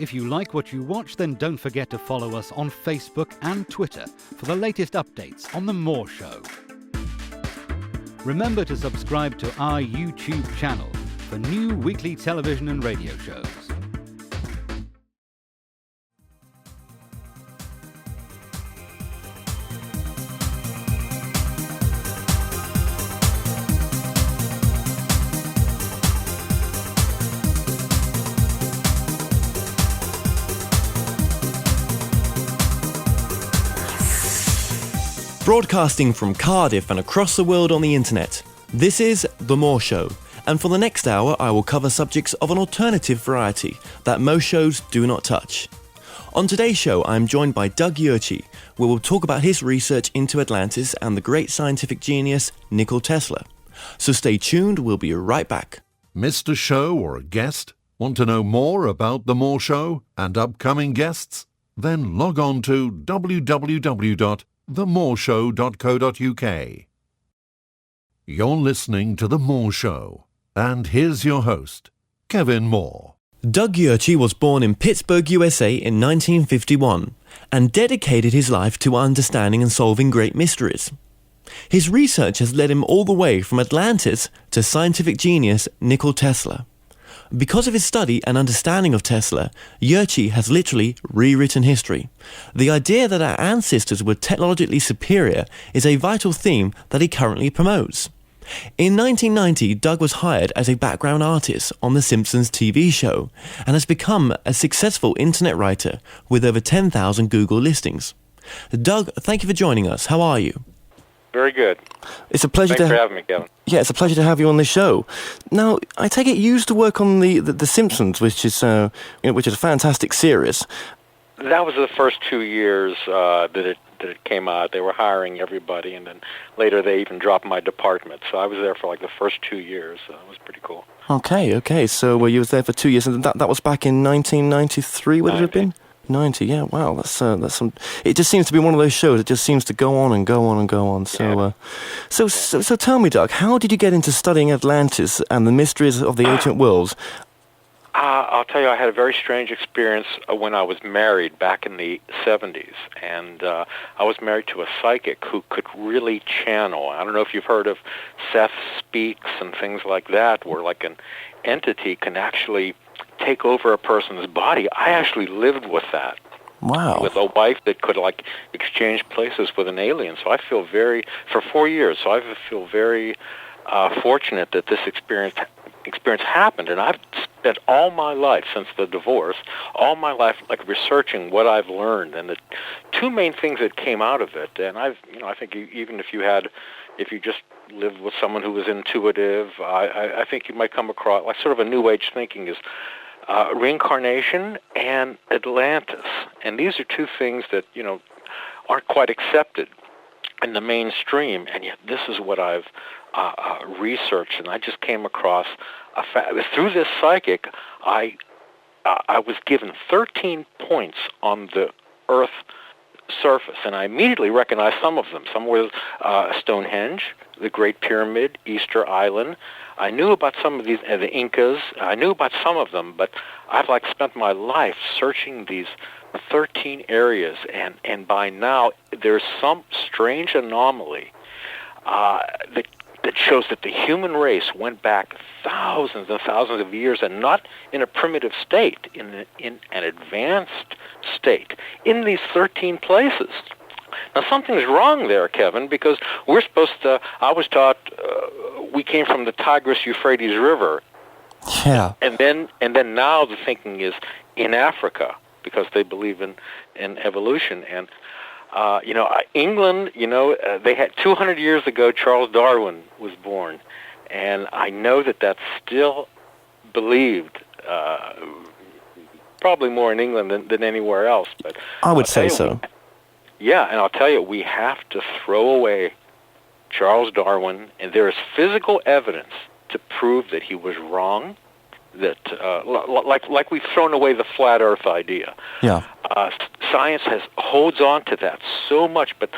If you like what you watch, then don't forget to follow us on Facebook and Twitter for the latest updates on The More Show. Remember to subscribe to our YouTube channel for new weekly television and radio shows. Broadcasting from Cardiff and across the world on the internet, this is The More Show, and for the next hour I will cover subjects of an alternative variety that most shows do not touch. On today's show I am joined by Doug Yurchey, where we'll talk about his research into Atlantis and the great scientific genius Nikola Tesla. So stay tuned, we'll be right back. Missed a show or a guest? Want to know more about The More Show and upcoming guests? Then log on to www.themoreshow.co.uk. You're listening to The More Show, and here's your host, Kevin Moore. Doug Yurchey was born in Pittsburgh, USA in 1951 and dedicated his life to understanding and solving great mysteries. His research has led him all the way from Atlantis to scientific genius Nikola Tesla. Because of his study and understanding of Tesla, Yurchey has literally rewritten history. The idea that our ancestors were technologically superior is a vital theme that he currently promotes. In 1990, Doug was hired as a background artist on the Simpsons TV Show and has become a successful internet writer with over 10,000 Google listings. Doug, thank you for joining us. How are you? Very good. It's a pleasure Thanks for having me, Kevin. Yeah, it's a pleasure to have you on the show. Now, I take it you used to work on the Simpsons, which is a fantastic series. That was the first 2 years that it came out. They were hiring everybody, and then later they even dropped my department. So I was there for like the first 2 years. So it was pretty cool. Okay. So you was there for 2 years, and that was back in 1993. Would it have been? 90, yeah, wow, that's some. It just seems to be one of those shows. It just seems to go on and go on and go on. So, so tell me, Doug, how did you get into studying Atlantis and the mysteries of the ancient worlds? I'll tell you, I had a very strange experience when I was married back in the 70s, and I was married to a psychic who could really channel. I don't know if you've heard of Seth Speaks and things like that, where like an entity can actually take over a person's body. I actually lived with that. Wow. With a wife that could like exchange places with an alien. So I feel for 4 years, so I feel very fortunate that this experience happened. And I've spent all my life since the divorce, all my life like researching what I've learned. And the two main things that came out of it, and I think even if you just lived with someone who was intuitive, I think you might come across like sort of a new age thinking is reincarnation and Atlantis. And these are two things that, aren't quite accepted in the mainstream, and yet this is what I've researched, and I just came across through this psychic. I was given 13 points on the Earth surface, and I immediately recognized some of them. Some were Stonehenge, the Great Pyramid, Easter Island. I knew about some of these, the Incas. I knew about some of them, but I've spent my life searching these 13 areas, and by now there's some strange anomaly that shows that the human race went back thousands and thousands of years, and not in a primitive state, in an advanced state, in these 13 places. Now, something's wrong there, Kevin, because we're supposed to, I was taught we came from the Tigris-Euphrates River. Yeah. And then now the thinking is in Africa, because they believe in evolution. And, England, they had 200 years ago, Charles Darwin was born. And I know that that's still believed, probably more in England than anywhere else. But I would say so. Yeah, and I'll tell you, we have to throw away Charles Darwin, and there is physical evidence to prove that he was wrong, that like we've thrown away the flat Earth idea. Yeah. Science holds on to that so much, but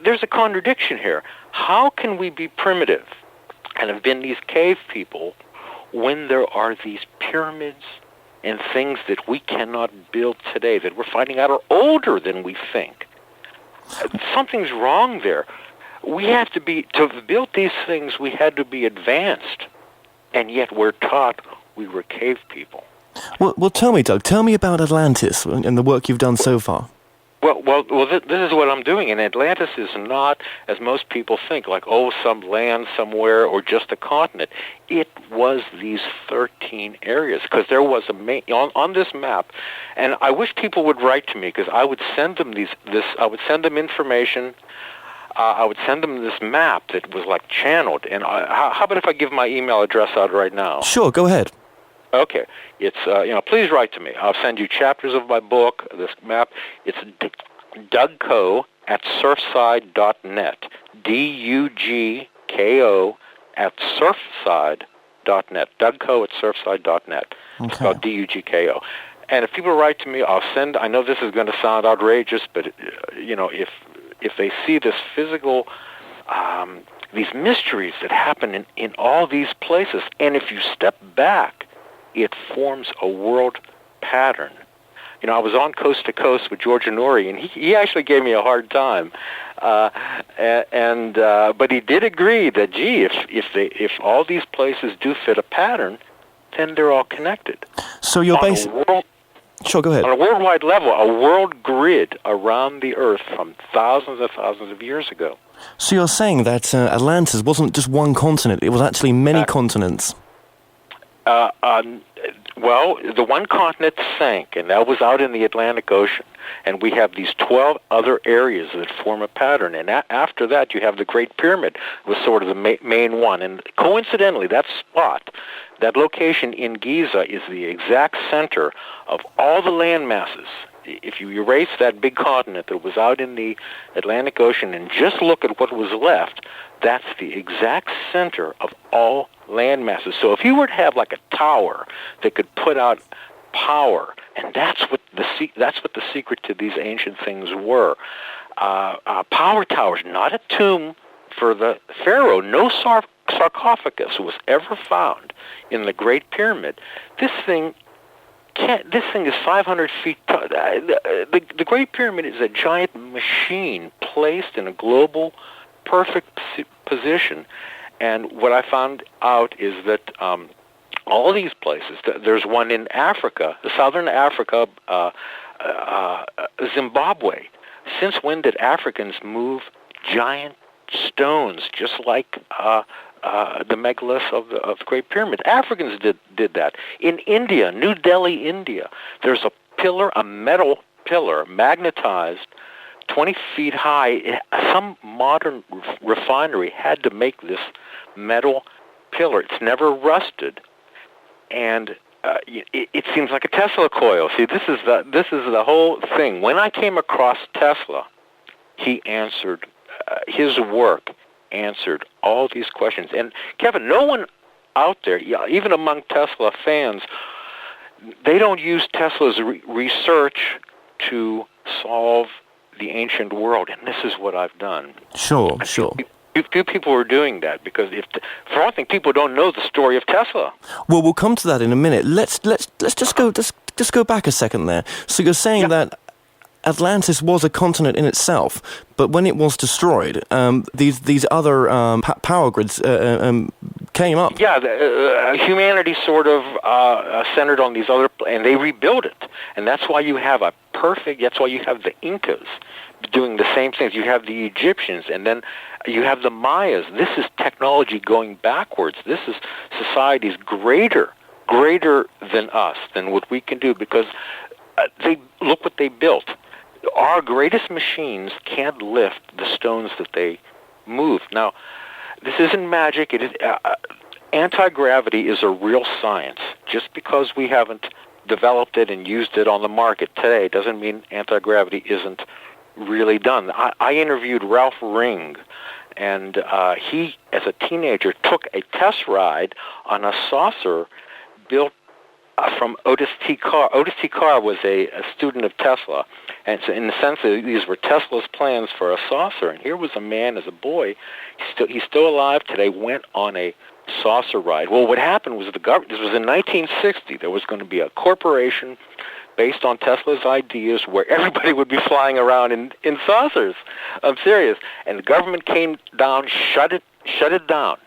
there's a contradiction here. How can we be primitive and have been these cave people when there are these pyramids and things that we cannot build today, that we're finding out are older than we think. Something's wrong there. We have to build these things, we had to be advanced, and yet we're taught we were cave people. Well, tell me, Doug, tell me about Atlantis and the work you've done so far. Well, this is what I'm doing, and Atlantis is not, as most people think, like, some land somewhere or just a continent. It was these 13 areas, because there was on this map, and I wish people would write to me, because I would send them I would send them information. I would send them this map that was like channeled. And how about if I give my email address out right now? Sure, go ahead. Okay, it's please write to me. I'll send you chapters of my book, this map. It's Dougco at surfside.net. DUGKO at surfside.net. Dougco at surfside.net. Okay. It's spelled DUGKO. And if people write to me, I'll send. I know this is going to sound outrageous, but if they see this physical. These mysteries that happen in all these places, and if you step back, it forms a world pattern. I was on Coast to Coast with George Honori, and he actually gave me a hard time. But he did agree that, gee, if all these places do fit a pattern, then they're all connected. So you're basically... Sure, go ahead. On a worldwide level, a world grid around the Earth from thousands and thousands of years ago. So you're saying that Atlantis wasn't just one continent, it was actually many continents. Well, the one continent sank, and that was out in the Atlantic Ocean. And we have these 12 other areas that form a pattern. And after that, you have the Great Pyramid, was sort of the main one. And coincidentally, that spot, that location in Giza, is the exact center of all the land masses. If you erase that big continent that was out in the Atlantic Ocean and just look at what was left, that's the exact center of all land masses. So if you were to have like a tower that could put out power, and that's what the secret to these ancient things were. Power towers, not a tomb for the pharaoh. No sarcophagus was ever found in the Great Pyramid. This thing is 500 feet tall. The Great Pyramid is a giant machine placed in a global, perfect position. And what I found out is that all these places, there's one in Africa, southern Africa, Zimbabwe. Since when did Africans move giant stones, just like the megaliths of the Great Pyramid? Africans did that. In India, New Delhi, India, there's a metal pillar, magnetized, 20 feet high. Some modern refinery had to make this metal pillar. It's never rusted, and it seems like a Tesla coil. See, this is the whole thing. When I came across Tesla, he answered his work answered all these questions. And Kevin, no one out there, even among Tesla fans, they don't use Tesla's research to solve the ancient world, and this is what I've done. Sure. Few people are doing that because, for one thing, people don't know the story of Tesla. Well, we'll come to that in a minute. Let's just go back a second there. So you're saying that Atlantis was a continent in itself, but when it was destroyed, these other power grids came up. Yeah, humanity sort of centered on these other, and they rebuilt it, and that's why you have that's why you have the Incas doing the same things. You have the Egyptians, and then you have the Mayas. This is technology going backwards. This is societies greater than us, than what we can do, because look what they built. Our greatest machines can't lift the stones that they move. Now, this isn't magic. It is anti-gravity is a real science. Just because we haven't developed it and used it on the market today doesn't mean anti-gravity isn't really done. I interviewed Ralph Ring, and he, as a teenager, took a test ride on a saucer built from Otis T. Carr. Otis T. Carr was a student of Tesla, and so in the sense that these were Tesla's plans for a saucer. And here was a man, as a boy, he's still alive today, went on a saucer ride. Well, what happened was the government, this was in 1960, there was going to be a corporation based on Tesla's ideas where everybody would be flying around in saucers. I'm serious. And the government came down, shut it down.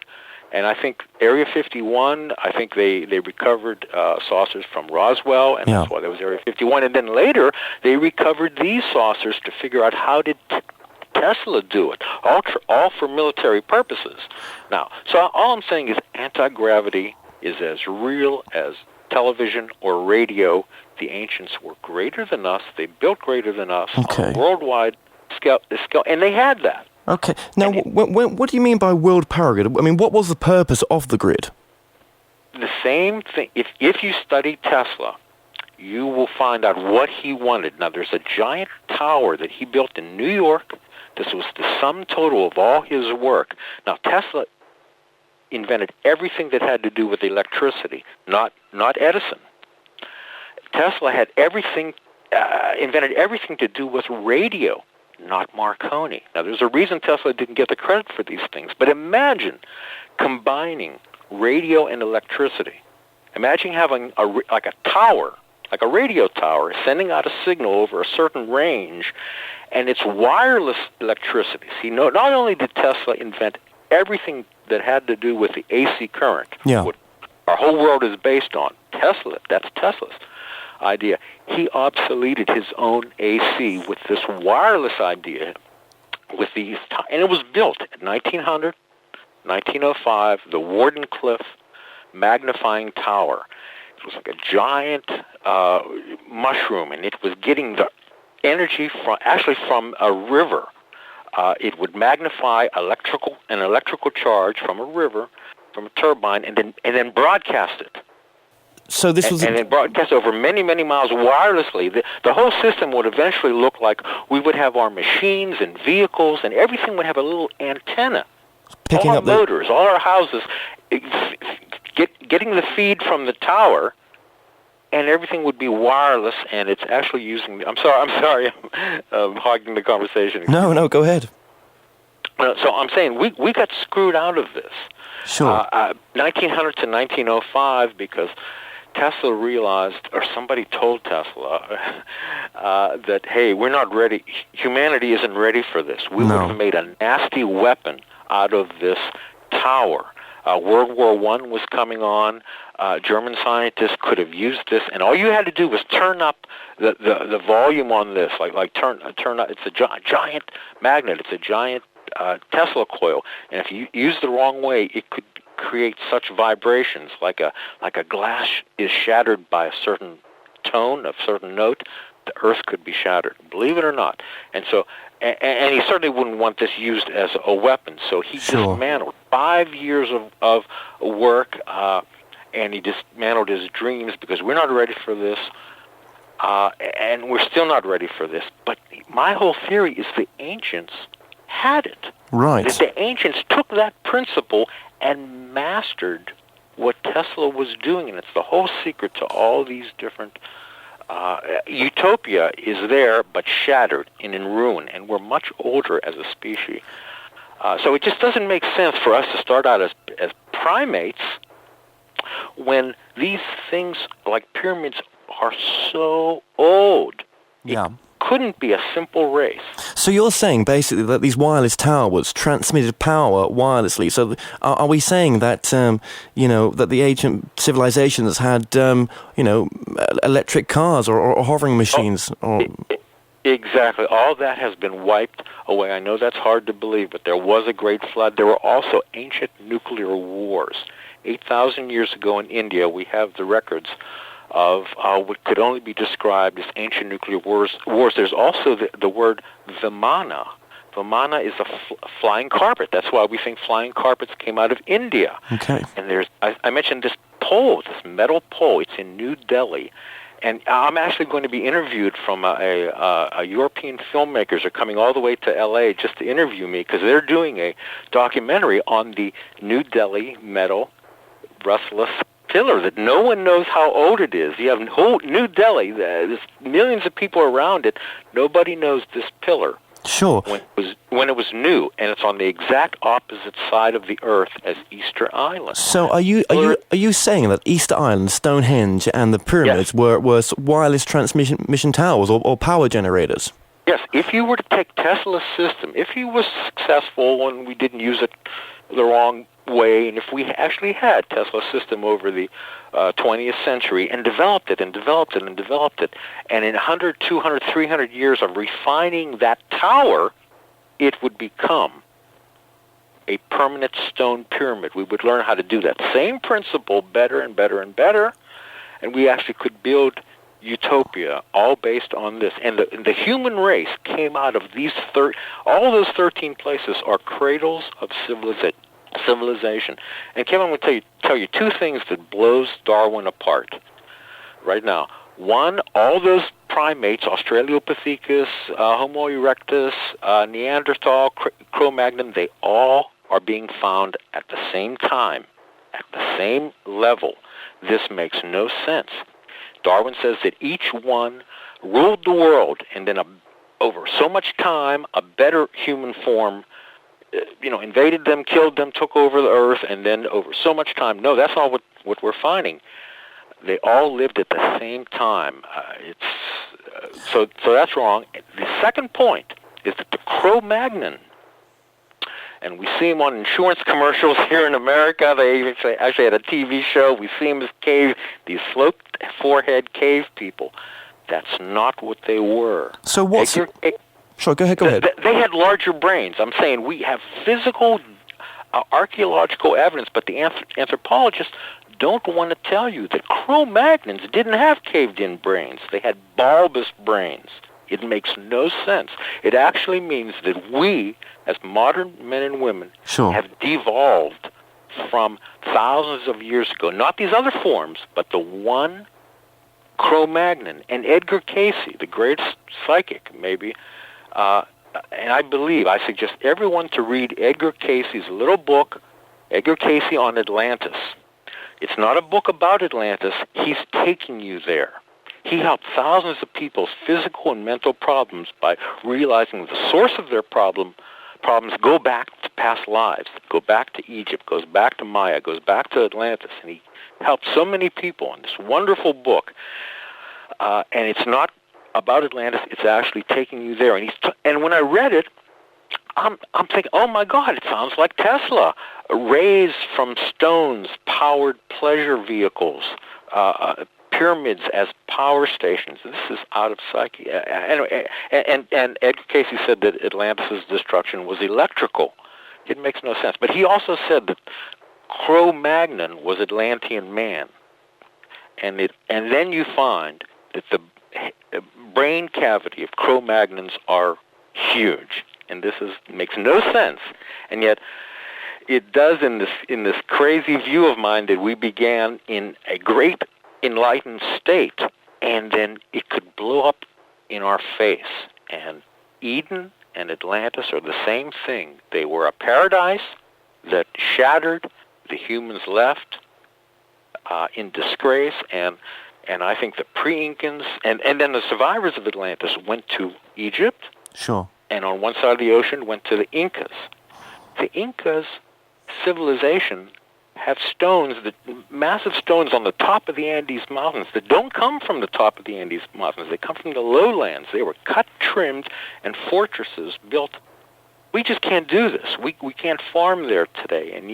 And I think Area 51, I think they recovered saucers from Roswell, and that's why there was Area 51. And then later, they recovered these saucers to figure out how did Tesla do it, all for military purposes. Now, so all I'm saying is anti-gravity is as real as television or radio. The ancients were greater than us. They built greater than us on a worldwide scale, and they had that. Okay. Now, what do you mean by world power grid? I mean, what was the purpose of the grid? The same thing. If you study Tesla, you will find out what he wanted. Now, there's a giant tower that he built in New York. This was the sum total of all his work. Now, Tesla invented everything that had to do with electricity, not Edison. Tesla had invented everything to do with radio, not Marconi. Now, there's a reason Tesla didn't get the credit for these things, but imagine combining radio and electricity. Imagine having a tower, like a radio tower, sending out a signal over a certain range, and it's wireless electricity. See, not only did Tesla invent everything that had to do with the AC current, what our whole world is based on, that's Tesla's idea. He obsoleted his own AC with this wireless idea, with these, and it was built at 1900, 1905, the Wardenclyffe magnifying tower. It was like a giant mushroom, and it was getting the energy from a river. It would magnify an electrical charge from a river, from a turbine, and then broadcast it. So this was and then broadcast over many, many miles wirelessly. The whole system would eventually look like we would have our machines and vehicles, and everything would have a little antenna. Picking all our up motors, all our houses, getting the feed from the tower, and everything would be wireless. And it's actually using. I'm sorry, I'm hogging the conversation. No, go ahead. So I'm saying we got screwed out of this. Sure. 1900 to 1905 because Tesla realized, or somebody told Tesla, that, hey, we're not ready. Humanity isn't ready for this. We would have made a nasty weapon out of this tower. World War I was coming on. German scientists could have used this, and all you had to do was turn up the volume on this, like turn up. It's a giant magnet. It's a giant Tesla coil, and if you use the wrong way, it could create such vibrations, like a glass is shattered by a certain tone, a certain note. The Earth could be shattered, believe it or not. And so, and he certainly wouldn't want this used as a weapon. So he dismantled 5 years of work, and he dismantled his dreams because we're not ready for this, and we're still not ready for this. But my whole theory is the ancients had it. Right. That the ancients took that principle and mastered what Tesla was doing, and it's the whole secret to all these different. Utopia is there, but shattered and in ruin, and we're much older as a species. So it just doesn't make sense for us to start out as primates when these things like pyramids are so old. Yeah. Couldn't be a simple race. So you're saying basically that these wireless towers transmitted power wirelessly. So are we saying that that the ancient civilizations had electric cars or hovering machines? Exactly. All that has been wiped away. I know that's hard to believe, but there was a great flood. There were also ancient nuclear wars. 8,000 years ago in India, we have the records of what could only be described as ancient nuclear wars. There's also the word Vimana. Vimana is a flying carpet. That's why we think flying carpets came out of India. Okay. And I mentioned this pole, this metal pole. It's in New Delhi. And I'm actually going to be interviewed from a European filmmakers are coming all the way to L.A. just to interview me because they're doing a documentary on the New Delhi metal rustless pillar that no one knows how old it is. You have whole New Delhi, there's millions of people around it. Nobody knows this pillar. Sure. When it was new, and it's on the exact opposite side of the Earth as Easter Island. So are you saying that Easter Island, Stonehenge, and the pyramids were wireless transmission towers or power generators? Yes. If you were to take Tesla's system, if he was successful and we didn't use it the wrong way, and if we actually had Tesla's system over the 20th century and developed it, and in 100, 200, 300 years of refining that tower, it would become a permanent stone pyramid. We would learn how to do that same principle better and better and better, and we actually could build utopia all based on this. And the human race came out of these all those 13 places are cradles of civilization. And Kevin, I'm going to tell you two things that blows Darwin apart right now. One, all those primates, Australopithecus, Homo erectus, Neanderthal, Cro-Magnon, they all are being found at the same time, at the same level. This makes no sense. Darwin says that each one ruled the world, and then over so much time, a better human form invaded them, killed them, took over the earth, and then over so much time. No, that's not what we're finding. They all lived at the same time. So that's wrong. The second point is that the Cro-Magnon, and we see them on insurance commercials here in America. They actually had a TV show. We see them as these sloped forehead cave people. That's not what they were. So what's... Sure, go ahead. They had larger brains. I'm saying we have physical, archaeological evidence, but the anthropologists don't want to tell you that Cro-Magnons didn't have caved-in brains. They had bulbous brains. It makes no sense. It actually means that we, as modern men and women, have devolved from thousands of years ago. Not these other forms, but the one Cro-Magnon. And Edgar Cayce, the greatest psychic, maybe, and I suggest everyone to read Edgar Cayce's little book, Edgar Cayce on Atlantis. It's not a book about Atlantis. He's taking you there. He helped thousands of people's physical and mental problems by realizing the source of their problems go back to past lives, go back to Egypt, goes back to Maya, goes back to Atlantis. And he helped so many people in this wonderful book. And it's not about Atlantis, it's actually taking you there. And when I read it, I'm thinking, oh my God, it sounds like Tesla. Rays from stones powered pleasure vehicles, pyramids as power stations. This is out of psyche. Anyway, and Edgar Cayce said that Atlantis' destruction was electrical. It makes no sense. But he also said that Cro-Magnon was Atlantean man. And then you find that the brain cavity of Cro-Magnons are huge, and this makes no sense, and yet it does in this crazy view of mine that we began in a great enlightened state, and then it could blow up in our face. And Eden and Atlantis are the same thing. They were a paradise that shattered. The humans left in disgrace, and I think the pre-Incans, and then the survivors of Atlantis went to Egypt. Sure. And on one side of the ocean went to the Incas. The Incas' civilization have massive stones on the top of the Andes Mountains that don't come from the top of the Andes Mountains. They come from the lowlands. They were cut, trimmed, and fortresses built. We just can't do this. We can't farm there today, and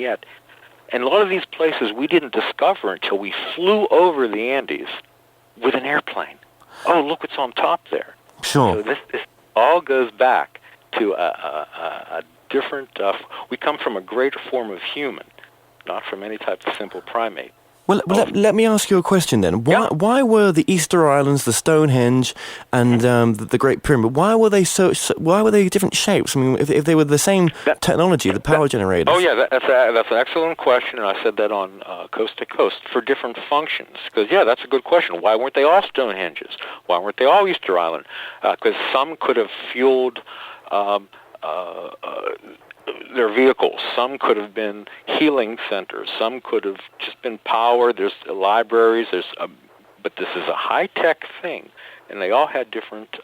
a lot of these places we didn't discover until we flew over the Andes with an airplane. Oh, look what's on top there. Sure. So this all goes back to a different... we come from a greater form of human, not from any type of simple primate. Well, let me ask you a question then. Why were the Easter Islands, the Stonehenge, and the Great Pyramid? Why were they Why were they different shapes? I mean, if they were the same technology, the power generators. Oh yeah, that's an excellent question, and I said that on Coast to Coast for different functions. Because that's a good question. Why weren't they all Stonehenges? Why weren't they all Easter Island? Because some could have fueled their vehicles. Some could have been healing centers. Some could have just been power. There's libraries. But this is a high-tech thing, and they all had different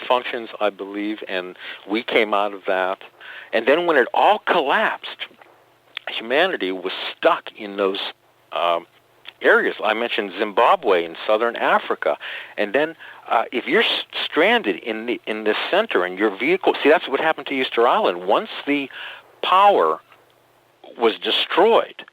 functions, I believe, and we came out of that. And then when it all collapsed, humanity was stuck in those areas. I mentioned Zimbabwe in southern Africa. And then if you're stranded in the center and your vehicle... See, that's what happened to Easter Island. Once the power was destroyed,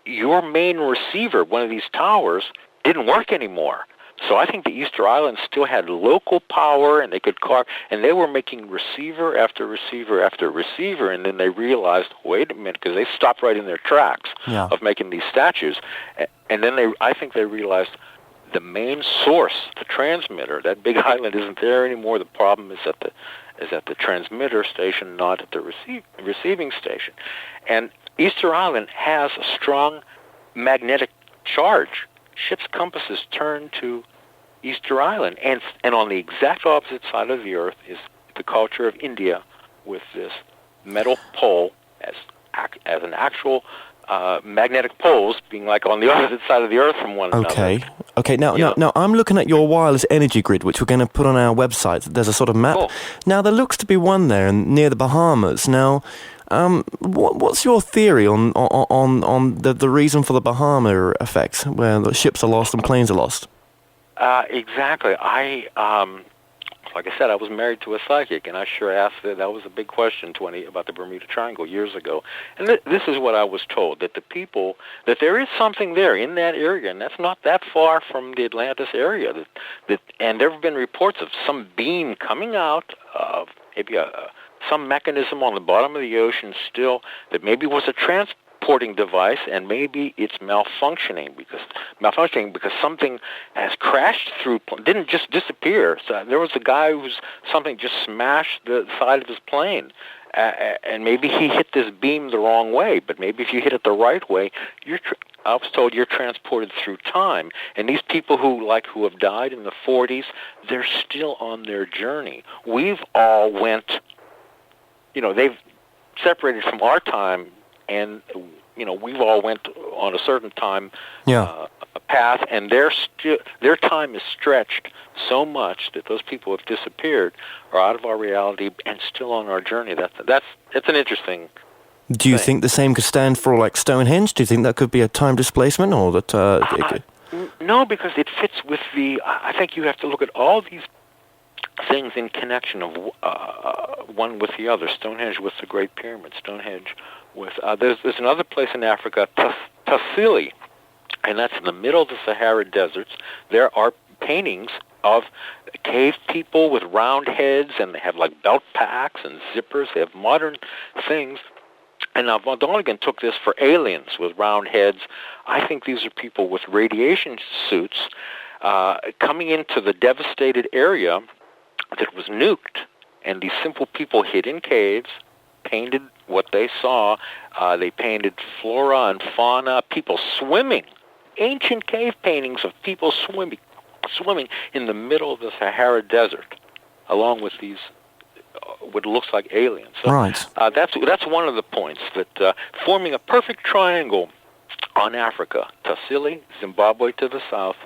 your main receiver, one of these towers, didn't work anymore. So I think the Easter Island still had local power, and they could carve, and they were making receiver after receiver after receiver, and then they realized, wait a minute, because they stopped right in their tracks of making these statues, and then I think they realized the main source, the transmitter, that big island isn't there anymore. The problem is at the transmitter station, not at the receiving station, and Easter Island has a strong magnetic charge. Ships' compasses turn to Easter Island, and on the exact opposite side of the Earth is the culture of India, with this metal pole as an actual magnetic poles being like on the opposite side of the Earth from one another. Okay. Now I'm looking at your wireless energy grid, which we're going to put on our website. There's a sort of map. Cool. Now there looks to be one there near the Bahamas. Now, what's your theory on the reason for the Bahama effect, where the ships are lost and planes are lost? Exactly. Like I said, I was married to a psychic, and I sure asked that. That was a big question about the Bermuda Triangle years ago. And this is what I was told, that that there is something there in that area, and that's not that far from the Atlantis area. And there have been reports of some beam coming out of maybe some mechanism on the bottom of the ocean still that maybe was a transporting device, and maybe it's malfunctioning because something has crashed through, didn't just disappear. So there was a guy something just smashed the side of his plane, and maybe he hit this beam the wrong way, but maybe if you hit it the right way, I was told you're transported through time. And these people who have died in the 40s, they're still on their journey. We've all went, they've separated from our time, and we've all went on a certain time path, and their time is stretched so much that those people have disappeared, are out of our reality, and still on our journey. It's an interesting. Do you think the same could stand for like Stonehenge? Do you think that could be a time displacement, or that? No, because it fits with I think you have to look at all these things in connection of one with the other. Stonehenge with the Great Pyramid. Stonehenge with there's another place in Africa, Tassili, and that's in the middle of the Sahara deserts. There are paintings of cave people with round heads, and they have like belt packs and zippers. They have modern things. And now Von Däniken took this for aliens with round heads. I think these are people with radiation suits coming into the devastated area that was nuked, and these simple people hid in caves, painted what they saw. They painted flora and fauna, people swimming, ancient cave paintings of people swimming in the middle of the Sahara Desert, along with these what looks like aliens. So, right. That's one of the points, that forming a perfect triangle on Africa, Tassili, Zimbabwe to the south,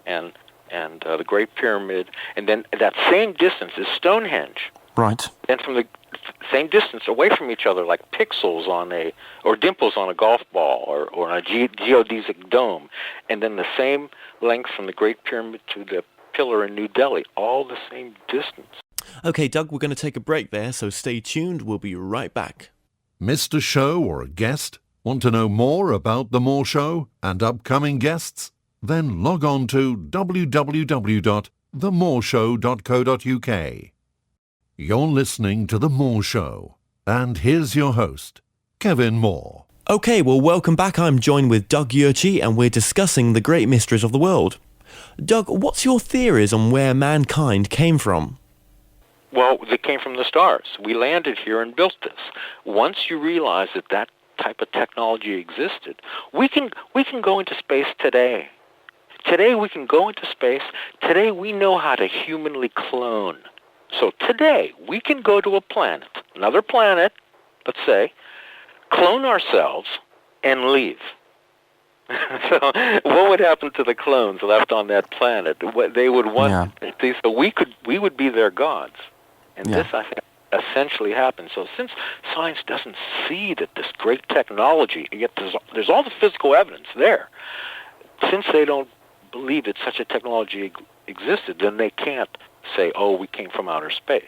and the Great Pyramid, and then that same distance is Stonehenge. Right. And from the same distance away from each other, like pixels or dimples on a golf ball, or on a geodesic dome, and then the same length from the Great Pyramid to the pillar in New Delhi, all the same distance. Okay, Doug, we're going to take a break there, so stay tuned. We'll be right back. Missed a show or a guest? Want to know more about The More Show and upcoming guests? Then log on to www.themoreshow.co.uk. You're listening to The More Show, and here's your host, Kevin Moore. Okay, well, welcome back. I'm joined with Doug Yurchey, and we're discussing the great mysteries of the world. Doug, what's your theories on where mankind came from? Well, they came from the stars. We landed here and built this. Once you realize that type of technology existed, we can go into space today. Today we can go into space. Today we know how to humanly clone. So today we can go to a planet, another planet, let's say, clone ourselves and leave. So what would happen to the clones left on that planet? They would want, so we would be their gods. And this, I think, essentially happens. So since science doesn't see that this great technology, yet there's all the physical evidence there, since they don't believe that such a technology existed, then they can't say, oh, we came from outer space.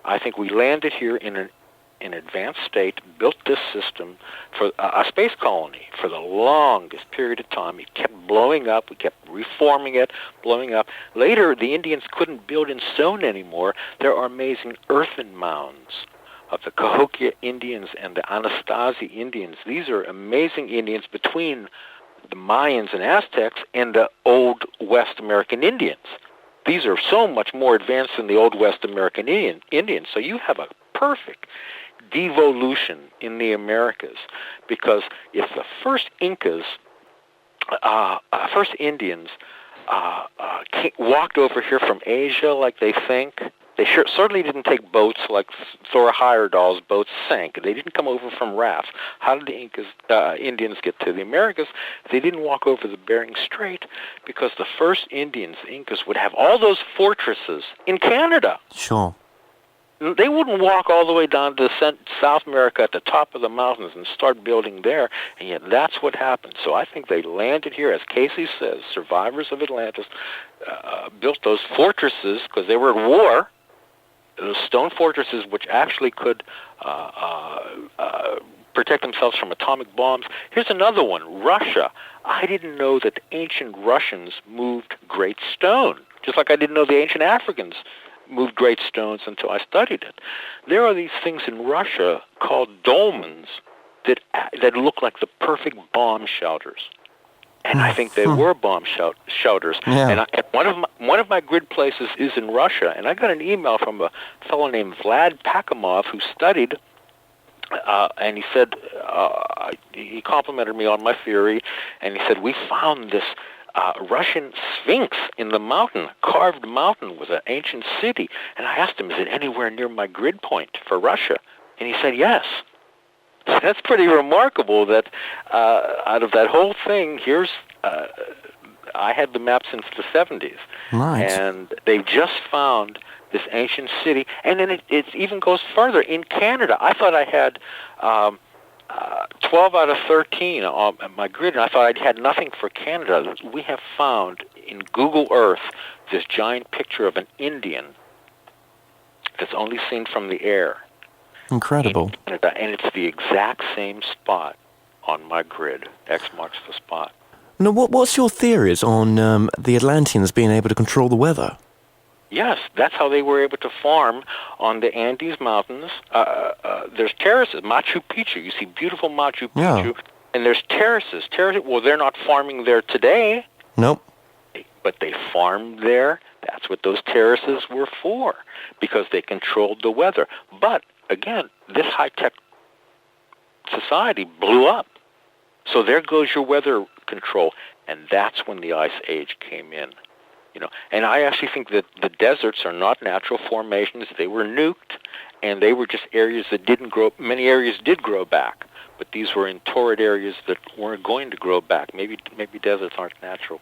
I think we landed here in an advanced state, built this system for a space colony for the longest period of time. It kept blowing up. We kept reforming it, blowing up. Later, the Indians couldn't build in stone anymore. There are amazing earthen mounds of the Cahokia Indians and the Anasazi Indians. These are amazing Indians between the Mayans and Aztecs and the old West American Indians. These are so much more advanced than the old West American Indians. So you have a perfect devolution in the Americas, because if the first Incas, first Indians walked over here from Asia like they think, they certainly didn't take boats like Thor Heyerdahl's boats sank. They didn't come over from rafts. How did the Indians get to the Americas? They didn't walk over the Bering Strait, because the first Indians, the Incas, would have all those fortresses in Canada. Sure. They wouldn't walk all the way down to South America at the top of the mountains and start building there, and yet that's what happened. So I think they landed here, as Cayce says, survivors of Atlantis, built those fortresses because they were at war, those stone fortresses which actually could protect themselves from atomic bombs. Here's another one, Russia. I didn't know that the ancient Russians moved great stone, just like I didn't know the ancient Africans moved great stones until I studied it. There are these things in Russia called dolmens that look like the perfect bomb shelters. And I think they were bomb shelters. Yeah. And one of my grid places is in Russia, and I got an email from a fellow named Vlad Pakimov who studied, and he said, he complimented me on my theory, and he said, we found this Russian Sphinx in the mountain, carved mountain with an ancient city. And I asked him, is it anywhere near my grid point for Russia? And he said, yes. So that's pretty remarkable that out of that whole thing, here's, I had the map since the 70s. Right. And they've just found this ancient city. And then it even goes further. In Canada, I thought I had 12 out of 13 on my grid, and I thought I'd had nothing for Canada. We have found in Google Earth this giant picture of an Indian that's only seen from the air. Incredible. In Canada, and it's the exact same spot on my grid. X marks the spot. Now, what's your theories on the Atlanteans being able to control the weather? Yes, that's how they were able to farm on the Andes Mountains. There's terraces, Machu Picchu. You see beautiful Machu Picchu, and there's terraces. Well, they're not farming there today. Nope. But they farmed there. That's what those terraces were for, because they controlled the weather. But, again, this high-tech society blew up. So there goes your weather control, and that's when the Ice Age came in. And I actually think that the deserts are not natural formations. They were nuked, and they were just areas that didn't grow. Many areas did grow back, but these were in torrid areas that weren't going to grow back. Maybe deserts aren't natural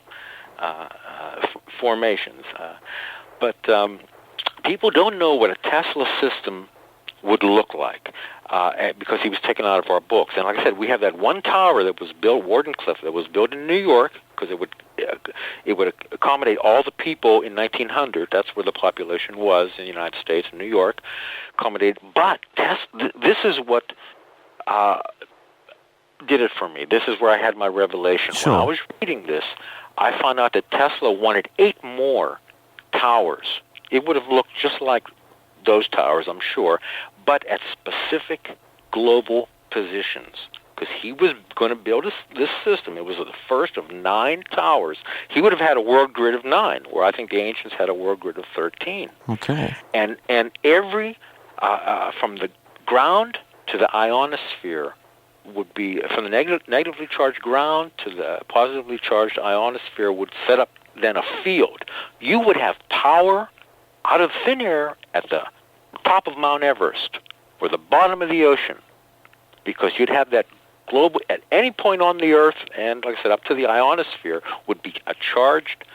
formations. But people don't know what a Tesla system would look like because he was taken out of our books. And like I said, we have that one tower that was built, Wardenclyffe, that was built in New York because it would accommodate all the people in 1900. That's where the population was in the United States, in New York. But this is what did it for me. This is where I had my revelation. Sure. When I was reading this, I found out that Tesla wanted 8 more towers. It would have looked just like those towers, I'm sure, but at specific global positions, because he was going to build this system. It was the first of 9 towers. He would have had a world grid of 9, where I think the ancients had a world grid of 13. Okay. And every, from the ground to the ionosphere, would be, from the negatively charged ground to the positively charged ionosphere, would set up then a field. You would have power out of thin air at the top of Mount Everest or the bottom of the ocean, because you'd have that global, at any point on the Earth, and like I said, up to the ionosphere, would be a charged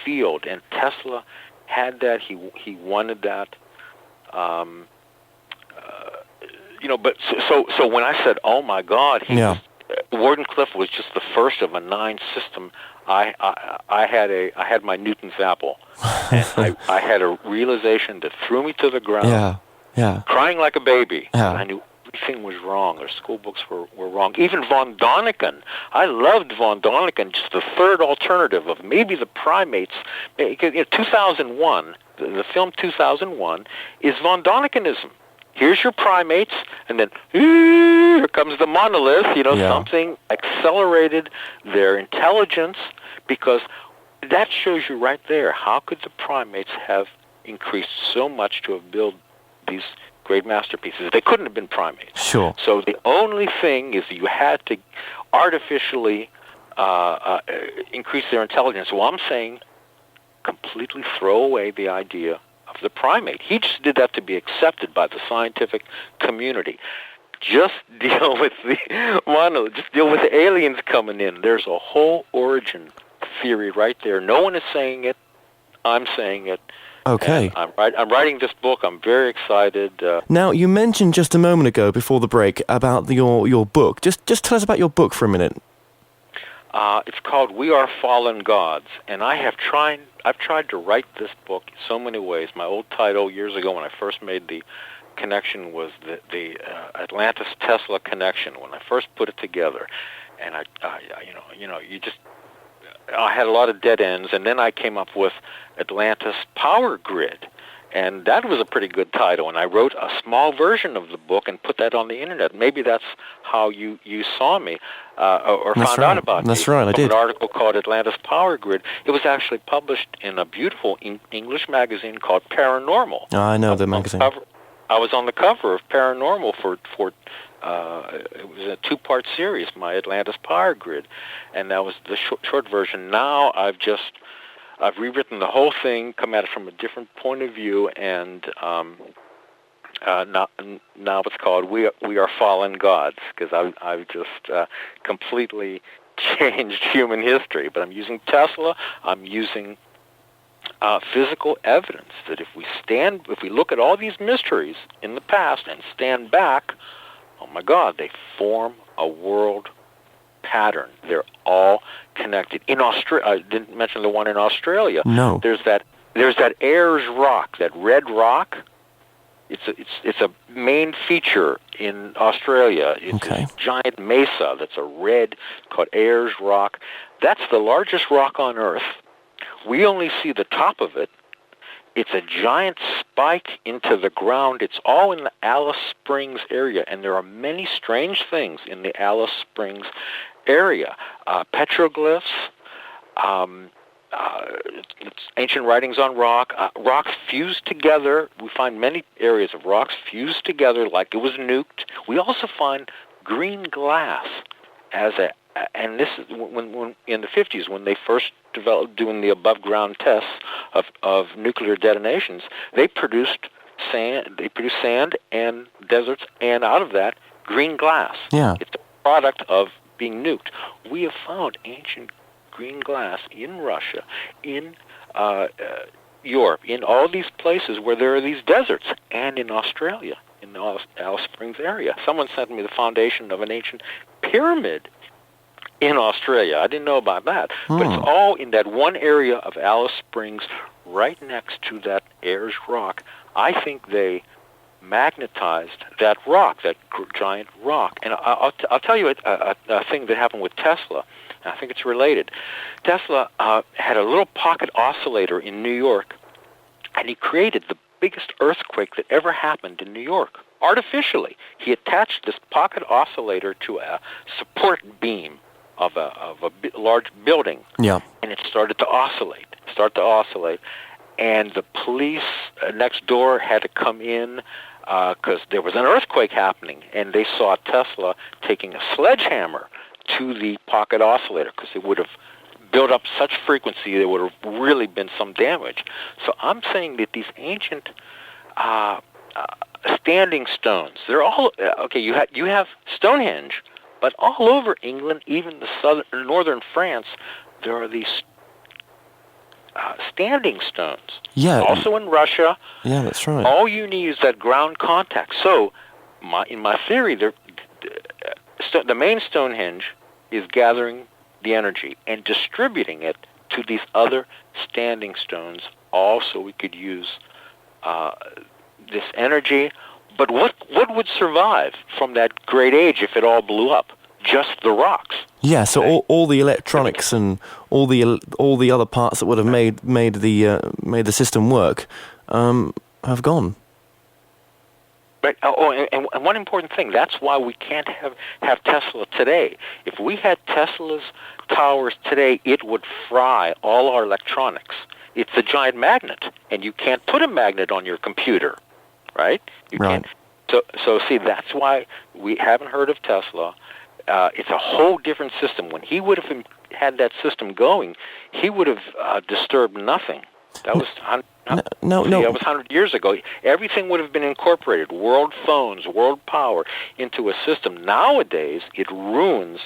field. And Tesla had that. He wanted that. But so when I said, "Oh my God," Wardenclyffe was just the first of a 9 system. I had my Newton's apple, and I had a realization that threw me to the ground. Crying like a baby. I knew everything was wrong. Our school books were wrong. Even von Däniken. I loved von Däniken, just the third alternative of maybe the primates. 2001, the film 2001, is von Dänikenism. Here's your primates, and then here comes the monolith. Something accelerated their intelligence, because that shows you right there, how could the primates have increased so much to have built these great masterpieces? They couldn't have been primates. Sure. So the only thing is you had to artificially increase their intelligence. Well, I'm saying completely throw away the idea of the primate. He just did that to be accepted by the scientific community. Just deal with the monolith. Just deal with the aliens coming in. There's a whole origin theory right there. No one is saying it. I'm saying it. Okay. I'm writing this book. I'm very excited. Now, you mentioned just a moment ago before the break about your book. Just tell us about your book for a minute. It's called We Are Fallen Gods, and I've tried to write this book so many ways. My old title years ago, when I first made the connection, was the Atlantis Tesla connection. When I first put it together, and I had a lot of dead ends, and then I came up with Atlantis Power Grid, and that was a pretty good title. And I wrote a small version of the book and put that on the internet. Maybe that's how you saw me or found out about me. That's right, I did. An article called Atlantis Power Grid. It was actually published in a beautiful English magazine called Paranormal. I know the magazine. I was on the cover of Paranormal for it was a 2-part series, my Atlantis Power Grid, and that was the short version. Now I've rewritten the whole thing, come at it from a different point of view, and now it's called We Are Fallen Gods, because I've just completely changed human history. But I'm using Tesla. I'm using physical evidence that if we look at all these mysteries in the past and stand back, oh my God, they form a world pattern. They're all connected. In Australia, I didn't mention the one in Australia. No. There's that Ayers Rock, that red rock. It's a main feature in Australia. It's a giant mesa that's a red, called Ayers Rock. That's the largest rock on Earth. We only see the top of it. It's a giant spike into the ground. It's all in the Alice Springs area, and there are many strange things in the Alice Springs area. Petroglyphs, it's ancient writings on rock, rocks fused together. We find many areas of rocks fused together like it was nuked. We also find green glass and this is when in the 50s, when they first developed doing the above-ground tests of nuclear detonations, they produced sand and deserts, and out of that, green glass. Yeah. It's a product of being nuked. We have found ancient green glass in Russia, in Europe, in all these places where there are these deserts, and in Australia, in the Alice Springs area. Someone sent me the foundation of an ancient pyramid in Australia. I didn't know about that. But it's all in that one area of Alice Springs right next to that Ayers Rock. I think they magnetized that rock, that giant rock. And I'll tell you a thing that happened with Tesla. I think it's related. Tesla had a little pocket oscillator in New York, and he created the biggest earthquake that ever happened in New York, artificially. He attached this pocket oscillator to a support beam of a large building, and it started to oscillate. And the police next door had to come in because there was an earthquake happening, and they saw Tesla taking a sledgehammer to the pocket oscillator because it would have built up such frequency there would have really been some damage. So I'm saying that these ancient standing stones, they're all okay. You have Stonehenge, But all over England, even the northern France, there are these standing stones. Yeah. Also in Russia. Yeah, that's right. All you need is that ground contact. So, in my theory, the main Stonehenge is gathering the energy and distributing it to these other standing stones. Also, we could use this energy. But what would survive from that great age if it all blew up? Just the rocks. Yeah, so all the electronics and all the other parts that would have made the system work have gone. Right. And one important thing, that's why we can't have Tesla today. If we had Tesla's towers today, it would fry all our electronics. It's a giant magnet, and you can't put a magnet on your computer, right? You right. can't. So see, that's why we haven't heard of Tesla. It's a whole different system. When he would have had that system going, he would have disturbed nothing. That was that was 100 years ago. Everything would have been incorporated, world phones, world power, into a system. Nowadays, it ruins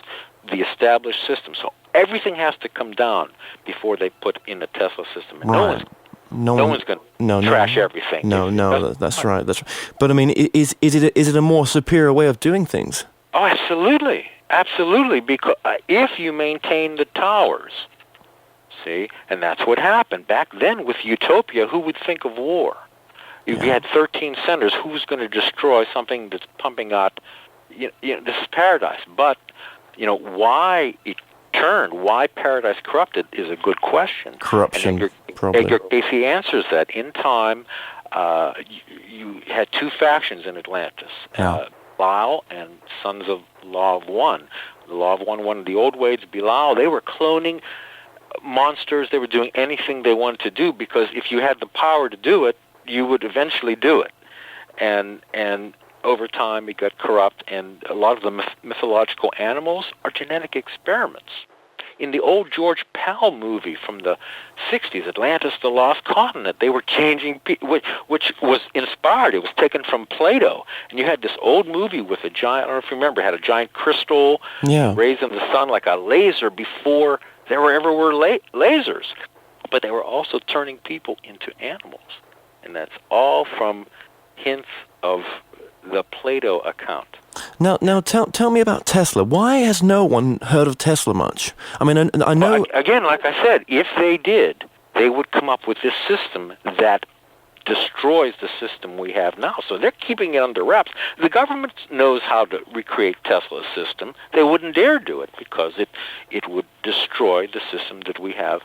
the established system. So everything has to come down before they put in a Tesla system. And right. no one's going to trash everything. No, that's right. That's right. But I mean, is it a more superior way of doing things? Oh, absolutely. Because if you maintain the towers, see, and that's what happened back then with Utopia. Who would think of war? You had 13 centers. Who's going to destroy something that's pumping out? This is paradise. But why it turned, why paradise corrupted, is a good question. Corruption. And Edgar Cayce answers that. In time, you had two factions in Atlantis. Belial and Sons of Law of One. The Law of One wanted the old ways. Belial, they were cloning monsters. They were doing anything they wanted to do, because if you had the power to do it, you would eventually do it. And over time, it got corrupt, and a lot of the mythological animals are genetic experiments. In the old George Pal movie from the 60s, Atlantis, the Lost Continent, they were changing, which was inspired. It was taken from Plato. And you had this old movie with a giant, I don't know if you remember, had a giant crystal raised in the sun like a laser before there ever were lasers. But they were also turning people into animals. And that's all from hints of the Plato account. Now, tell me about Tesla. Why has no one heard of Tesla much? I mean, I know... Well, again, like I said, if they did, they would come up with this system that destroys the system we have now. So they're keeping it under wraps. The government knows how to recreate Tesla's system. They wouldn't dare do it because it would destroy the system that we have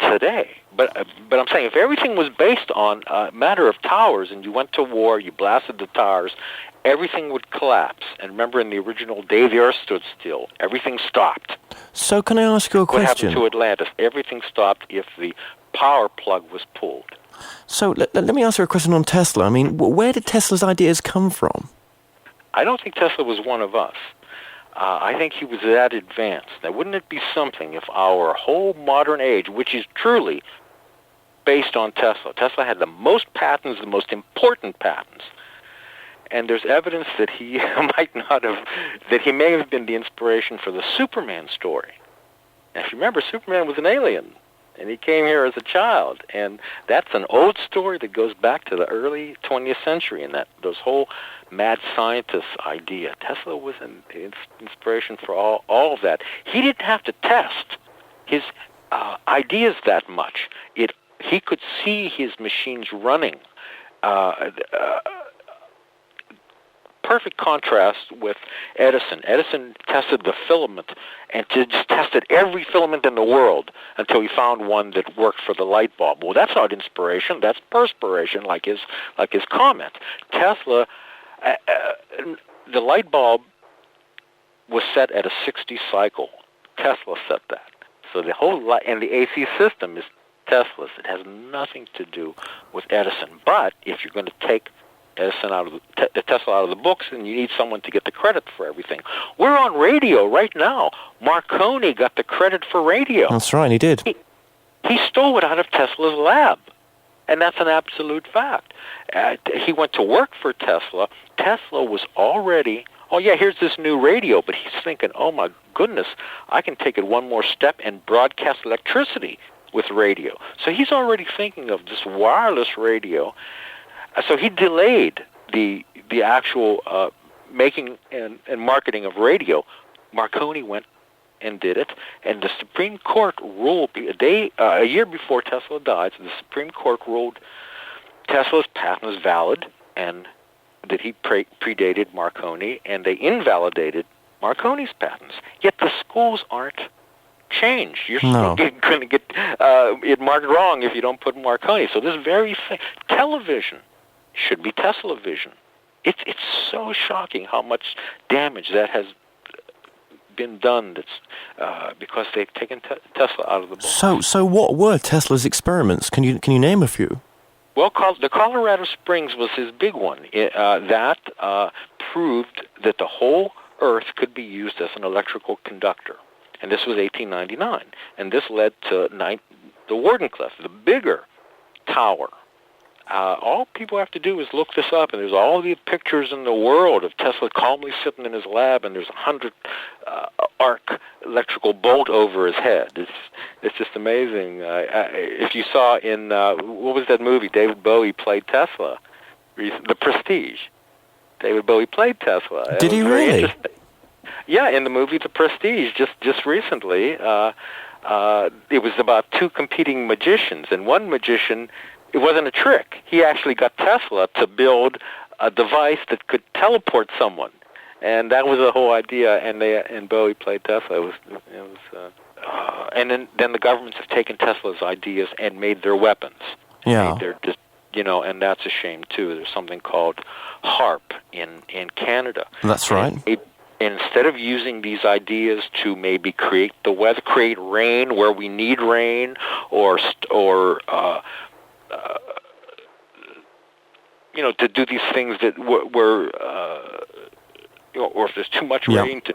today. But I'm saying if everything was based on a matter of towers and you went to war, you blasted the towers, everything would collapse. And remember, in the original Day the Earth Stood Still, everything stopped. So can I ask you a question? What happened to Atlantis? Everything stopped if the power plug was pulled. So let me ask you a question on Tesla. I mean, where did Tesla's ideas come from? I don't think Tesla was one of us. I think he was that advanced. Now, wouldn't it be something if our whole modern age, which is truly based on Tesla, Tesla had the most patents, the most important patents, and there's evidence that he he may have been the inspiration for the Superman story. Now, if you remember, Superman was an alien, and he came here as a child, and that's an old story that goes back to the early 20th century, and those whole mad scientist idea. Tesla was an inspiration for all of that. He didn't have to test his ideas that much. He could see his machines running. Perfect contrast with Edison. Edison tested the filament and just tested every filament in the world until he found one that worked for the light bulb. Well, that's not inspiration. That's perspiration, like his comment. Tesla, the light bulb was set at a 60 cycle. Tesla set that. So the whole and the AC system is Tesla's. It has nothing to do with Edison. But if you're going to take Edison Tesla out of the books, and you need someone to get the credit for everything. We're on radio right now. Marconi got the credit for radio. That's right, he did. He stole it out of Tesla's lab, and that's an absolute fact. He went to work for Tesla. Tesla was already oh yeah, here's this new radio, but he's thinking, oh my goodness, I can take it one more step and broadcast electricity with radio. So he's already thinking of this wireless radio. So he delayed the actual making and marketing of radio. Marconi went and did it, and the Supreme Court ruled a year before Tesla died. So the Supreme Court ruled Tesla's patent was valid and that he predated Marconi, and they invalidated Marconi's patents. Yet the schools aren't changed. You're still going to get it marked wrong if you don't put Marconi. So this very thing, television should be Tesla vision. It's so shocking how much damage that has been done. That's because they've taken Tesla out of the book. So what were Tesla's experiments? Can you name a few? Well, the Colorado Springs was his big one. That proved that the whole Earth could be used as an electrical conductor. And this was 1899. And this led to the Wardenclyffe, the bigger tower. All people have to do is look this up, and there's all the pictures in the world of Tesla calmly sitting in his lab, and there's 100 arc electrical bolt over his head. It's just amazing. If you saw in what was that movie? David Bowie played Tesla, The Prestige. David Bowie played Tesla. Did he really? Yeah, in the movie The Prestige, just recently, it was about two competing magicians, and one magician. It wasn't a trick. He actually got Tesla to build a device that could teleport someone, and that was the whole idea. And Bowie played Tesla. And then the governments have taken Tesla's ideas and made their weapons. Yeah. They're just and that's a shame too. There's something called HARP in Canada. That's right. Instead of using these ideas to maybe create the weather, create rain where we need rain, or to do these things that were, or if there's too much rain, to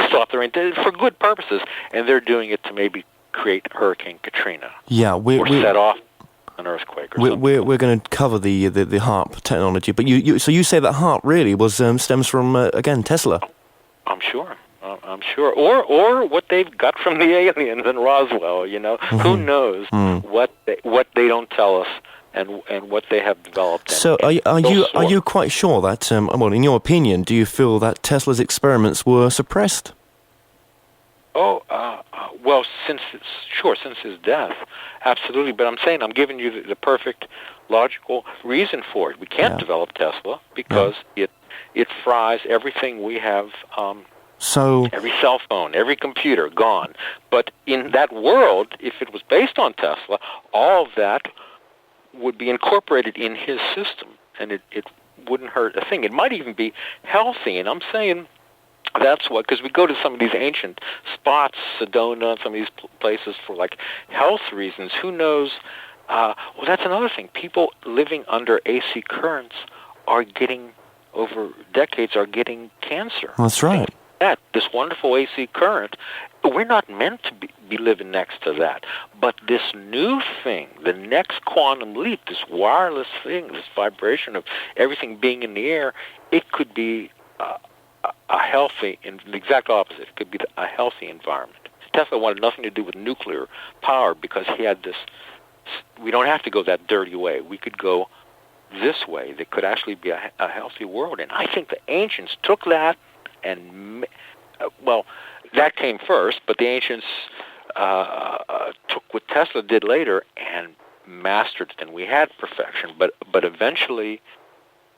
stop the rain for good purposes, and they're doing it to maybe create Hurricane Katrina. Yeah, or set off an earthquake. Or something. We're going to cover the HARP technology, but you say that HARP really was stems from again Tesla. I'm sure. I'm sure, or what they've got from the aliens in Roswell. Mm-hmm. Who knows what they don't tell us. And what they have developed. So are you quite sure that, in your opinion, do you feel that Tesla's experiments were suppressed? Oh, well, since his death, absolutely. But I'm saying I'm giving you the perfect logical reason for it. We can't develop Tesla because it fries everything we have. Every cell phone, every computer, gone. But in that world, if it was based on Tesla, all of that would be incorporated in his system, and it wouldn't hurt a thing. It might even be healthy, and I'm saying that's what, because we go to some of these ancient spots, Sedona, some of these places for like health reasons. Who knows? Well, that's another thing. People living under AC currents over decades are getting cancer. That's right. This wonderful AC current, we're not meant to be living next to that. But this new thing, the next quantum leap, this wireless thing, this vibration of everything being in the air, it could be a healthy, and the exact opposite. It could be a healthy environment. Tesla wanted nothing to do with nuclear power because he had this, we don't have to go that dirty way. We could go this way. That could actually be a healthy world. And I think the ancients took that and, that came first, but the ancients took what Tesla did later and mastered it, and we had perfection. But eventually,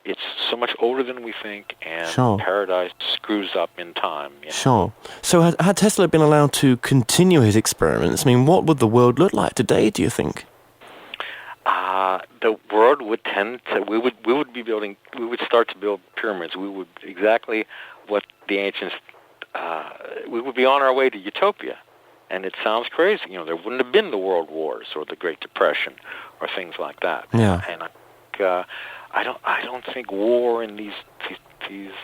it's so much older than we think, and paradise screws up in time. Sure. So had Tesla been allowed to continue his experiments, what would the world look like today, do you think? The world would tend to, we would start to build pyramids. We would exactly what the ancients, we would be on our way to utopia. And it sounds crazy. There wouldn't have been the World Wars or the Great Depression or things like that. Yeah. And I don't think war and these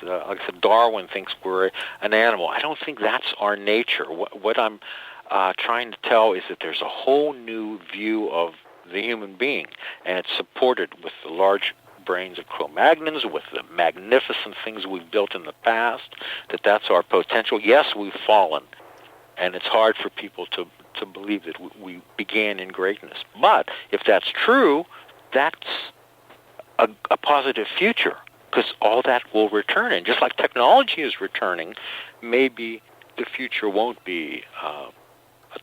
like I said, Darwin thinks we're an animal. I don't think that's our nature. What I'm trying to tell is that there's a whole new view of the human being, and it's supported with the large brains of Cro-Magnons, with the magnificent things we've built in the past, that's our potential. Yes, we've fallen, and it's hard for people to believe that we began in greatness. But if that's true, that's a positive future, because all that will return. And just like technology is returning, maybe the future won't be a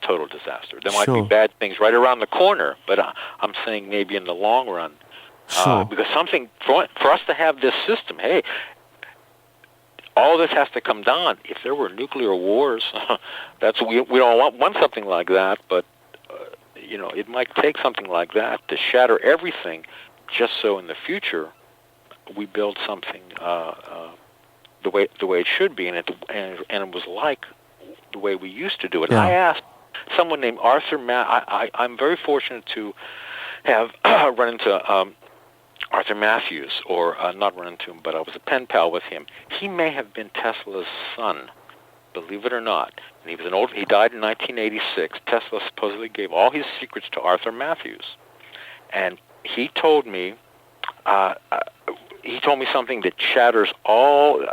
total disaster. There might be bad things right around the corner, but I'm saying maybe in the long run. Because something, for us to have this system, hey, all this has to come down. If there were nuclear wars, we don't want something like that, but it might take something like that to shatter everything, just so in the future we build something the way it should be, and it was like the way we used to do it. Yeah. I asked someone named Arthur I'm very fortunate to have run into Arthur Matthews, or not run into him, but I was a pen pal with him. He may have been Tesla's son, believe it or not. And he died in 1986. Tesla supposedly gave all his secrets to Arthur Matthews, and he told me something that shatters all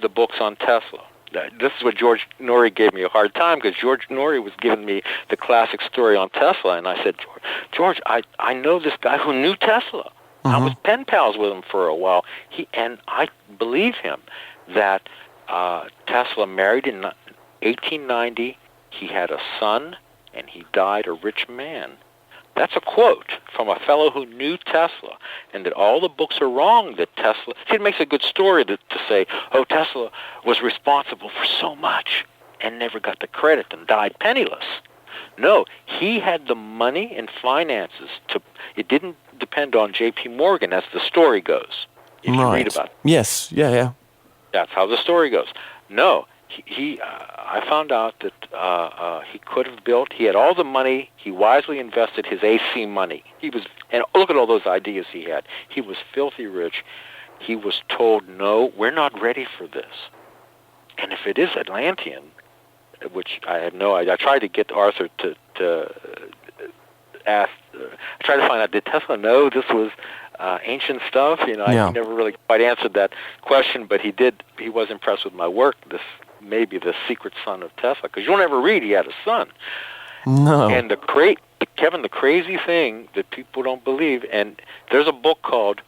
the books on Tesla. This is what George Norrie gave me a hard time, because George Norrie was giving me the classic story on Tesla, and I said, George, I know this guy who knew Tesla. I was pen pals with him for a while. And I believe him that Tesla married in 1890. He had a son, and he died a rich man. That's a quote from a fellow who knew Tesla, and that all the books are wrong that Tesla... See, it makes a good story to say, oh, Tesla was responsible for so much and never got the credit and died penniless. No, he had the money and finances to... It didn't depend on J.P. Morgan, as the story goes. If you read about it. Yes, yeah. That's how the story goes. No, I found out that he could have built. He had all the money. He wisely invested his AC money. And look at all those ideas he had. He was filthy rich. He was told, no, we're not ready for this. And if it is Atlantean, which I had no idea, I tried to get Arthur to ask. I tried to find out, did Tesla know this was ancient stuff? He never really quite answered that question, but he did. He was impressed with my work. This maybe the secret son of Tesla, because you'll never read he had a son. No. And Kevin, the crazy thing that people don't believe, and there's a book called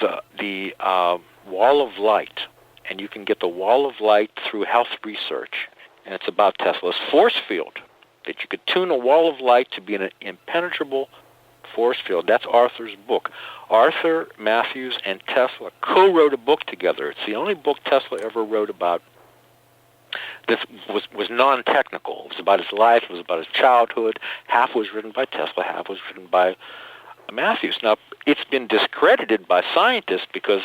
the Wall of Light, and you can get the Wall of Light through health research, and it's about Tesla's force field, that you could tune a wall of light to be an impenetrable force field. That's Arthur's book. Arthur Matthews and Tesla co-wrote a book together. It's the only book Tesla ever wrote about. This was non-technical. It was about his life. It was about his childhood. Half was written by Tesla, half was written by Matthews. Now, it's been discredited by scientists because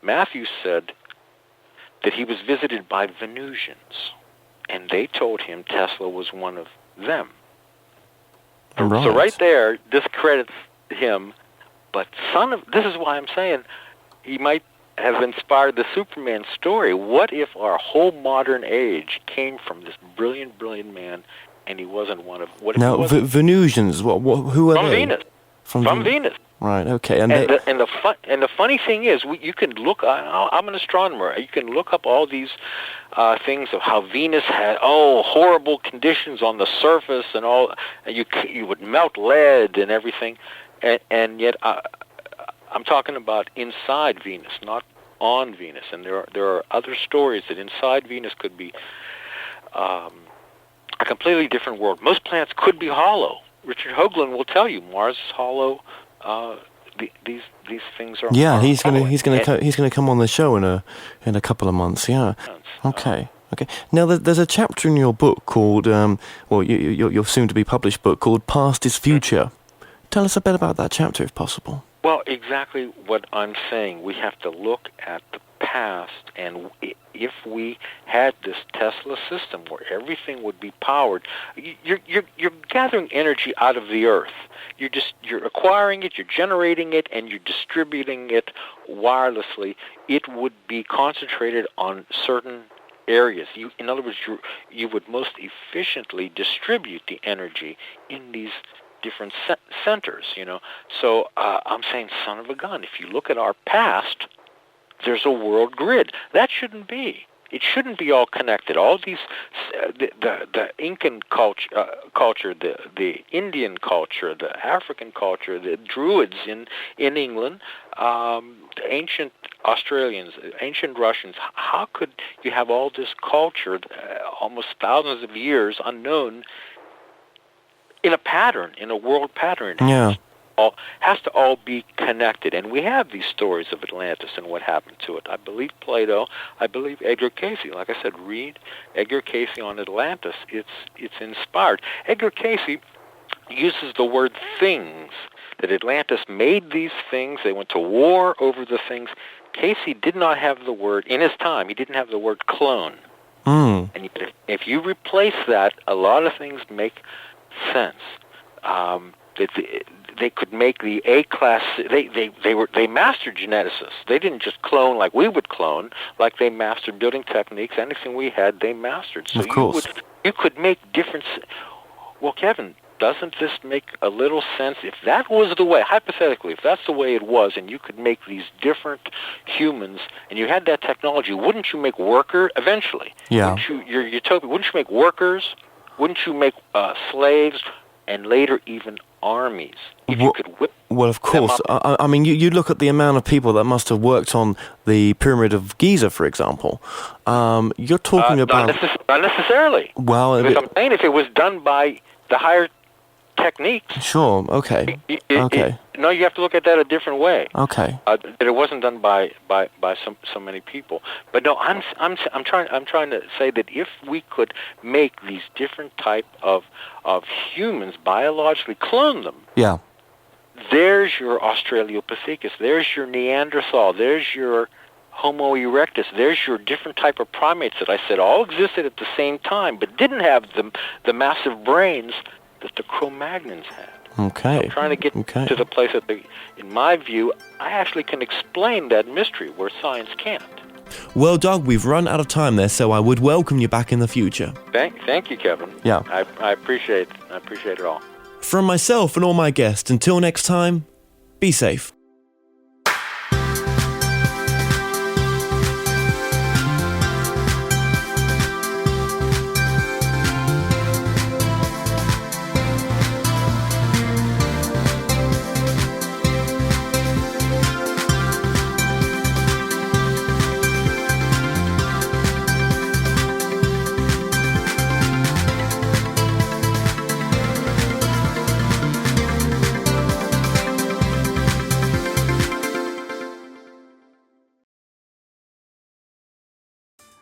Matthews said that he was visited by Venusians, and they told him Tesla was one of them. Right. So right there, discredits him. But this is why I'm saying he might have inspired the Superman story. What if our whole modern age came from this brilliant, brilliant man, and he wasn't one of... Venusians, who are from they? Venus. From Venus. Right, okay. And the funny thing is, you can look... I'm an astronomer. You can look up all these things of how Venus had horrible conditions on the surface, and all. And you would melt lead and everything, and yet I'm talking about inside Venus, not on Venus. And there are other stories that inside Venus could be a completely different world. Most planets could be hollow. Richard Hoagland will tell you Mars is hollow. These things are. Yeah, he's gonna come on the show in a couple of months. Yeah. Okay. Now there's a chapter in your book called your soon to be published book called Past is Future. Tell us a bit about that chapter, if possible. Well, exactly what I'm saying. We have to look at the past, and if we had this Tesla system where everything would be powered, you're gathering energy out of the earth. You're acquiring it, you're generating it, and you're distributing it wirelessly. It would be concentrated on certain areas. In other words, you would most efficiently distribute the energy in these different centers, you know. So I'm saying, son of a gun, if you look at our past, there's a world grid. That shouldn't be. It shouldn't be all connected. All these, the Incan culture, the Indian culture, the African culture, the Druids in England, the ancient Australians, ancient Russians. How could you have all this culture, almost thousands of years unknown, in a pattern, in a world pattern? Yeah. Has to all be connected, and we have these stories of Atlantis and what happened to it. I believe Plato, I believe Edgar Cayce. Like I said, read Edgar Cayce on Atlantis. It's inspired. Edgar Cayce uses the word things, that Atlantis made these things. They went to war over the things. Cayce did not have the word, in his time, he didn't have the word clone. And if you replace that, a lot of things make sense. They could make the A-class. They mastered geneticists. They didn't just clone like we would clone. Like they mastered building techniques. Anything we had, they mastered. So of course. You could make different. Well, Kevin, doesn't this make a little sense? If that was the way, hypothetically, if that's the way it was, and you could make these different humans, and you had that technology, wouldn't you make eventually? Yeah. Your utopia. Wouldn't you make workers? Wouldn't you make slaves? And later even armies. If you could whip well, of course. I mean, you look at the amount of people that must have worked on the Pyramid of Giza, for example. You're talking about... Not necessarily. Well, because I'm saying if it was done by the higher techniques... Sure, okay. Okay. No, you have to look at that a different way. Okay. That it wasn't done by so many people. But no, I'm trying to say that if we could make these different type of humans, biologically clone them. Yeah. There's your Australopithecus. There's your Neanderthal. There's your Homo erectus. There's your different type of primates that I said all existed at the same time, but didn't have the massive brains that the Cro-Magnons had. Okay. I'm trying to get to the place that, in my view, I actually can explain that mystery where science can't. Well, Doug, we've run out of time there, so I would welcome you back in the future. Thank you, Kevin. Yeah. I appreciate it all. From myself and all my guests, until next time, be safe.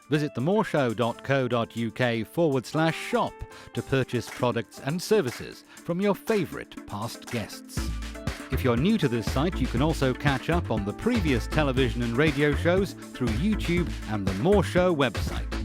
Visit themoreshow.co.uk/shop to purchase products and services from your favourite past guests. If you're new to this site, you can also catch up on the previous television and radio shows through YouTube and the More Show website.